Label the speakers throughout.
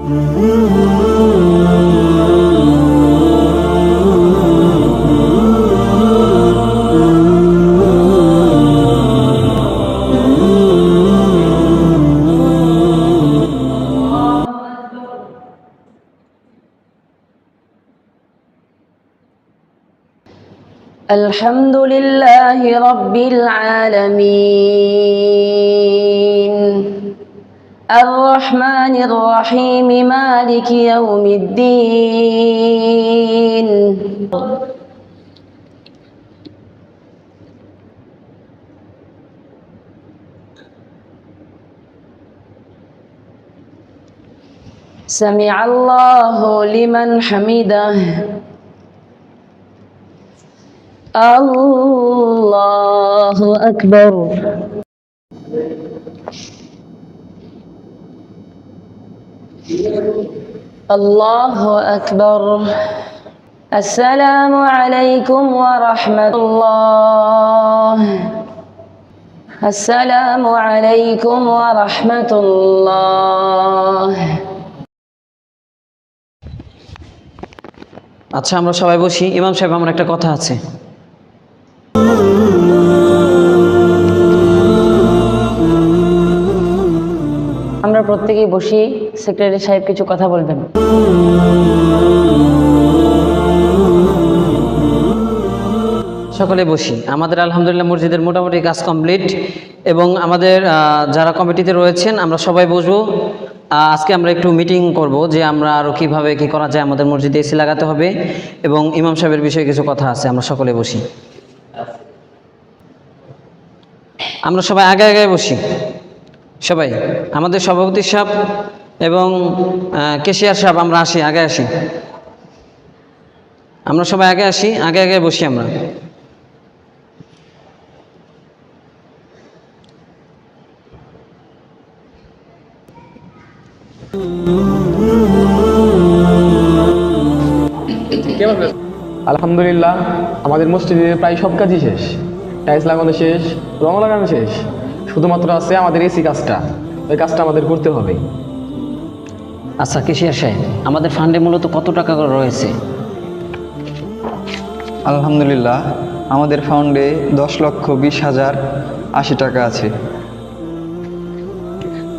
Speaker 1: الحمد لله رب العالمين الرحمن الرحيم مالك يوم الدين سمع الله لمن حمده الله أكبر الله أكبر السلام عليكم ورحمة الله السلام عليكم ورحمة الله
Speaker 2: আচ্ছা আমরা সবাই বসি। ইমাম সাহেব, আমার একটা কথা আছে।
Speaker 1: আমরা প্রত্যেকেই বসি, সেক্রেটারি সাহেব কিছু কথা বলবেন।
Speaker 2: সকলে বসি। আমাদের আলহামদুলিল্লাহ মসজিদের মোটামুটি কাজ কমপ্লিট এবং আমাদের যারা কমিটিতে রয়েছেন আমরা সবাই বসবো। আজকে আমরা একটু মিটিং করব যে আমরা আরও কীভাবে কী করা যায়, আমাদের মসজিদে এসি লাগাতে হবে এবং ইমাম সাহেবের বিষয়ে কিছু কথা আছে। আমরা সকলে বসি, আমরা সবাই আগে আগে বসি। সবাই, আমাদের সভাপতি সাহেব এবং কেশিয়ার সাহেব, আমরা আসি, আগে আসি। আমরা সবাই আগে আসি, আগে আগে বসি আমরা।
Speaker 3: আলহামদুলিল্লাহ আমাদের মসজিদে প্রায় সব কাজই শেষ। টাইলস লাগানো শেষ, রং লাগানো শেষ, শুধুমাত্র আছে আমাদের এসি কাজটা। ওই কাজটা আমাদের করতে হবে।
Speaker 2: আচ্ছা কেশিয়ার সাহেব, আমাদের ফান্ডে মূলত কত টাকা রয়েছে?
Speaker 4: আলহামদুলিল্লাহ আমাদের ফান্ডে 10,20,080 টাকা আছে।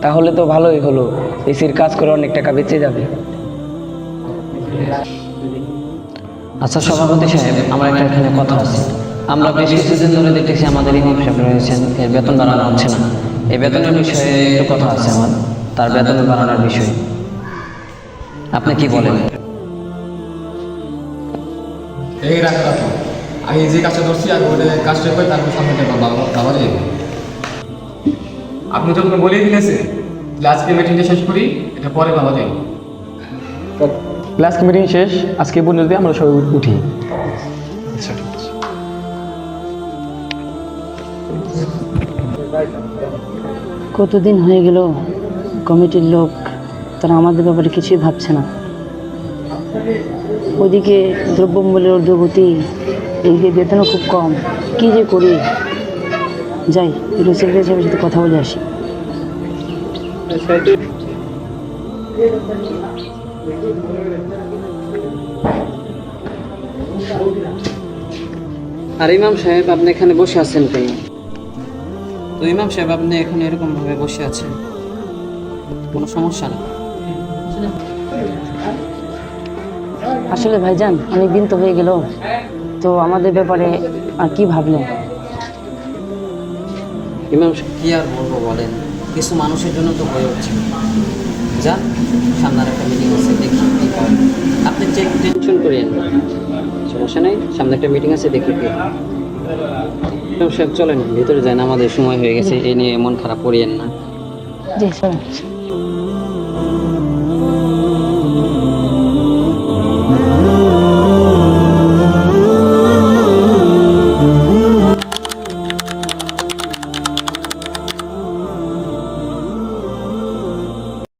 Speaker 5: তাহলে তো ভালোই হলো, এসির কাজ করে অনেক টাকা বেঁচে যাবে।
Speaker 2: আচ্ছা সভাপতি সাহেব, আমার একটা এখানে কথা আছে। আমরা বেশ কিছুদিন ধরে দেখতেছি আমাদের ইমাম সাহেব রয়েছেন, এর বেতন বাড়ানো হচ্ছে না। এই বেতনের বিষয়ে একটু কথা আছে আমার, তার বেতন বাড়ানোর বিষয়ে আপনি কি বলেন?
Speaker 3: এই রাখো, আমি যে কাজটা ধরছি আগে ওটা কাজটা করে তারপর সামনে বাবা যাবে। আপনি যখন বলেই দিয়েছেন যে আজকে মিটিংটা শেষ করি, এটা পরে বাবা যাই। লাস্ট মিটিং শেষ, আজকে পর্যন্ত আমরা সবাই উঠি। আচ্ছা ঠিক আছে।
Speaker 1: কতদিন হয়ে গেল কমিটির লোক, তারা আমাদের ব্যাপারে কিছুই ভাবছে না। ওদিকে দ্রব্যমূল্যের ঊর্ধ্বগতি, এইদিকে বেতনও খুব কম। কী যে করি, যাই একটু সেক্রেটারি সাহেবের সাথে কথা বলে আসি।
Speaker 2: আর ইমাম সাহেব, আপনি এখানে বসে আছেন কেন? তো ইমাম সাহেব, আপনি এখানে এরকম ভাবে বসে আছেন, কোনো সমস্যা নেই?
Speaker 1: আসলে ভাইজান, অনেক দিন তো হয়ে গেল, তো আমাদের ব্যাপারে আর কি ভাবলেন?
Speaker 2: ইমাম সাহেব কি আর বলবো বলেন, কিছু মানুষের জন্য তো হয়ে উঠছে। যান, সামনের একটা মিটিং আছে, দেখি কি হয়। আপনি টেনশন করেন না, সমস্যা নেই। সামনে একটা মিটিং আছে, দেখি কি। ইমাম সাহেব চলেন ভিতরে যান, আমাদের সময় হয়ে গেছে। এই নিয়ে মন খারাপ করিয়েন না।
Speaker 1: জি স্যার।